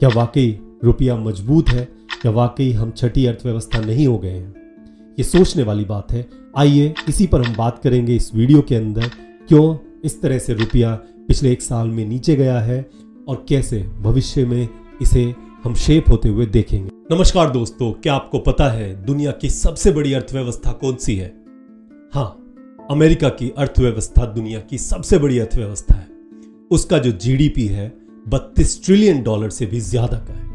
क्या वाकई रुपया मजबूत है या वाकई हम छठी अर्थव्यवस्था नहीं हो गए हैं? ये सोचने वाली बात है। आइए इसी पर हम बात करेंगे इस वीडियो के अंदर। क्यों इस तरह से रुपया पिछले एक साल में नीचे गया है और कैसे भविष्य में इसे हम शेप होते हुए देखेंगे। नमस्कार दोस्तों, क्या आपको पता है दुनिया की सबसे बड़ी अर्थव्यवस्था कौन सी है? हाँ, अमेरिका की अर्थव्यवस्था दुनिया की सबसे बड़ी अर्थव्यवस्था है। उसका जो जीडीपी है 32 ट्रिलियन डॉलर से भी ज्यादा का है।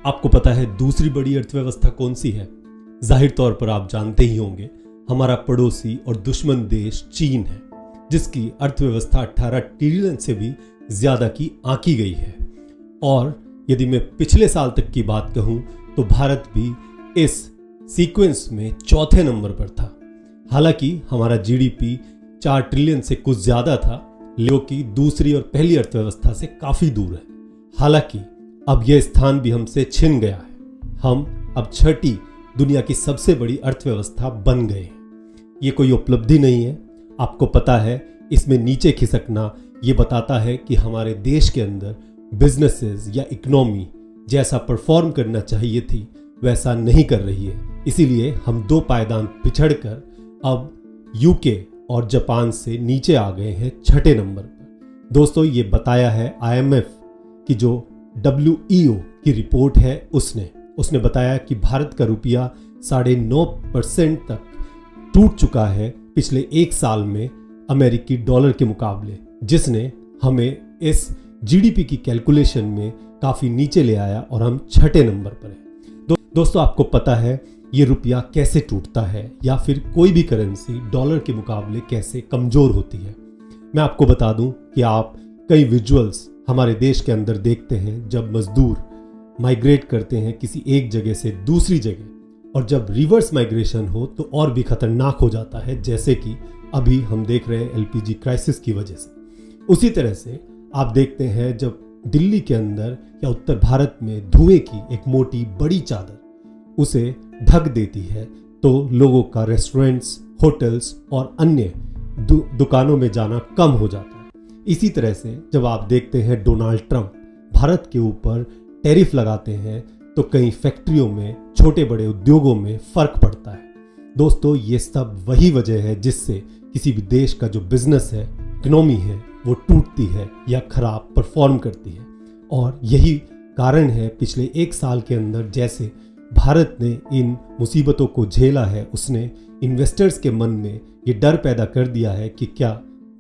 आपको पता है दूसरी बड़ी अर्थव्यवस्था कौन सी है? जाहिर तौर पर आप जानते ही होंगे, हमारा पड़ोसी और दुश्मन देश चीन है, जिसकी अर्थव्यवस्था 18 ट्रिलियन से भी ज्यादा की आंकी गई है। और यदि मैं पिछले साल तक की बात कहूं तो भारत भी इस सीक्वेंस में चौथे नंबर पर था। हालांकि हमारा जीडीपी 4 ट्रिलियन से कुछ ज्यादा था, जो कि दूसरी और पहली अर्थव्यवस्था से काफी दूर है। हालांकि अब यह स्थान भी हमसे छिन गया है। हम अब छठी दुनिया की सबसे बड़ी अर्थव्यवस्था बन गए हैं। ये कोई उपलब्धि नहीं है। आपको पता है इसमें नीचे खिसकना ये बताता है कि हमारे देश के अंदर बिजनेसेस या इकोनॉमी जैसा परफॉर्म करना चाहिए थी वैसा नहीं कर रही है। इसीलिए हम 2 पायदान पिछड़कर अब यूके और जापान से नीचे आ गए हैं छठे नंबर पर। दोस्तों, ये बताया है आईएमएफ की जो WEO की रिपोर्ट है उसने बताया कि भारत का रुपया 9.5% तक टूट चुका है पिछले एक साल में अमेरिकी डॉलर के मुकाबले, जिसने हमें इस जीडीपी की कैलकुलेशन में काफी नीचे ले आया और हम छठे नंबर पर हैं। दोस्तों, आपको पता है ये रुपया कैसे टूटता है या फिर कोई भी करेंसी डॉलर के मुकाबले कैसे कमजोर होती है। मैं आपको बता दूं कि आप कई विजुअल्स हमारे देश के अंदर देखते हैं जब मजदूर माइग्रेट करते हैं किसी एक जगह से दूसरी जगह, और जब रिवर्स माइग्रेशन हो तो और भी खतरनाक हो जाता है, जैसे कि अभी हम देख रहे हैं LPG क्राइसिस की वजह से। उसी तरह से आप देखते हैं जब दिल्ली के अंदर या उत्तर भारत में धुएं की एक मोटी बड़ी चादर उसे ढक देती है तो लोगों का रेस्टोरेंट्स, होटल्स और अन्य दुकानों में जाना कम हो जाता है। इसी तरह से जब आप देखते हैं डोनाल्ड ट्रंप भारत के ऊपर टैरिफ लगाते हैं तो कई फैक्ट्रियों में, छोटे बड़े उद्योगों में फर्क पड़ता है। दोस्तों, ये सब वही वजह है जिससे किसी भी देश का जो बिजनेस है, इकोनॉमी है, वो टूटती है या खराब परफॉर्म करती है। और यही कारण है पिछले एक साल के अंदर जैसे भारत ने इन मुसीबतों को झेला है, उसने इन्वेस्टर्स के मन में ये डर पैदा कर दिया है कि क्या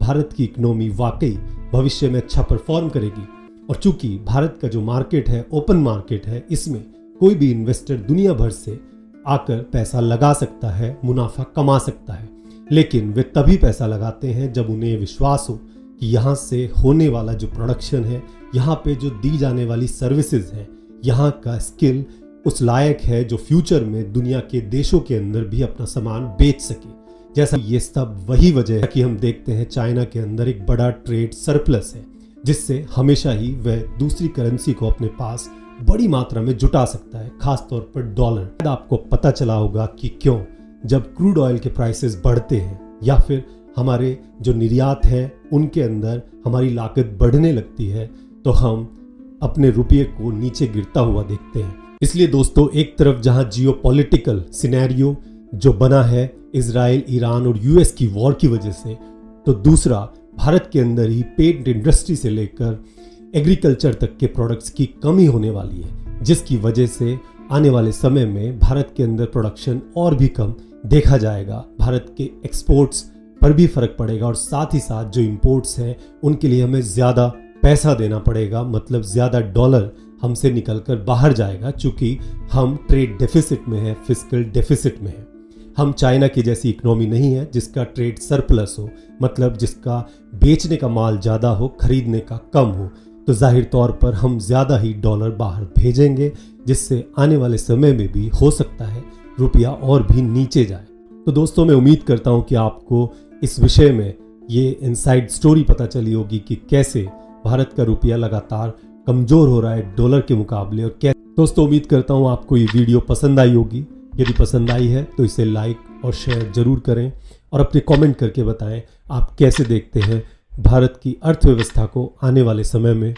भारत की इकोनॉमी वाकई भविष्य में अच्छा परफॉर्म करेगी। और चूंकि भारत का जो मार्केट है ओपन मार्केट है, इसमें कोई भी इन्वेस्टर दुनिया भर से आकर पैसा लगा सकता है, मुनाफा कमा सकता है। लेकिन वे तभी पैसा लगाते हैं जब उन्हें विश्वास हो कि यहाँ से होने वाला जो प्रोडक्शन है, यहाँ पे जो दी जाने वाली सर्विसेज है, यहाँ का स्किल उस लायक है जो फ्यूचर में दुनिया के देशों के अंदर भी अपना सामान बेच सके। जैसा ये सब वही वजह है कि हम देखते हैं चाइना के अंदर एक बड़ा ट्रेड सरप्लस है, जिससे हमेशा ही वह दूसरी करेंसी को अपने पास बड़ी मात्रा में जुटा सकता है, खासतौर पर डॉलर। आपको पता चला होगा कि क्यों जब क्रूड ऑयल के प्राइसेस बढ़ते हैं या फिर हमारे जो निर्यात है उनके अंदर हमारी लागत बढ़ने लगती है तो हम अपने रुपये को नीचे गिरता हुआ देखते हैं। इसलिए दोस्तों, एक तरफ जहां जियोपॉलिटिकल सिनेरियो जो बना है इजराइल, ईरान और यूएस की वॉर की वजह से, तो दूसरा भारत के अंदर ही पेंट इंडस्ट्री से लेकर एग्रीकल्चर तक के प्रोडक्ट्स की कमी होने वाली है, जिसकी वजह से आने वाले समय में भारत के अंदर प्रोडक्शन और भी कम देखा जाएगा। भारत के एक्सपोर्ट्स पर भी फर्क पड़ेगा और साथ ही साथ जो इंपोर्ट्स हैं उनके लिए हमें ज़्यादा पैसा देना पड़ेगा, मतलब ज़्यादा डॉलर हमसे निकलकर बाहर जाएगा, चूंकि हम ट्रेड डेफिसिट में है, फिस्कल डेफिसिट में है। हम चाइना की जैसी इकोनॉमी नहीं है जिसका ट्रेड सरप्लस हो, मतलब जिसका बेचने का माल ज़्यादा हो, खरीदने का कम हो। तो जाहिर तौर पर हम ज़्यादा ही डॉलर बाहर भेजेंगे, जिससे आने वाले समय में भी हो सकता है रुपया और भी नीचे जाए। तो दोस्तों, मैं उम्मीद करता हूँ कि आपको इस विषय में ये इनसाइड स्टोरी पता चली होगी कि कैसे भारत का रुपया लगातार कमज़ोर हो रहा है डॉलर के मुकाबले। और क्या दोस्तों, उम्मीद करता हूँ आपको ये वीडियो पसंद आई होगी। यदि पसंद आई है तो इसे लाइक और शेयर जरूर करें और अपने कमेंट करके बताएं आप कैसे देखते हैं भारत की अर्थव्यवस्था को आने वाले समय में।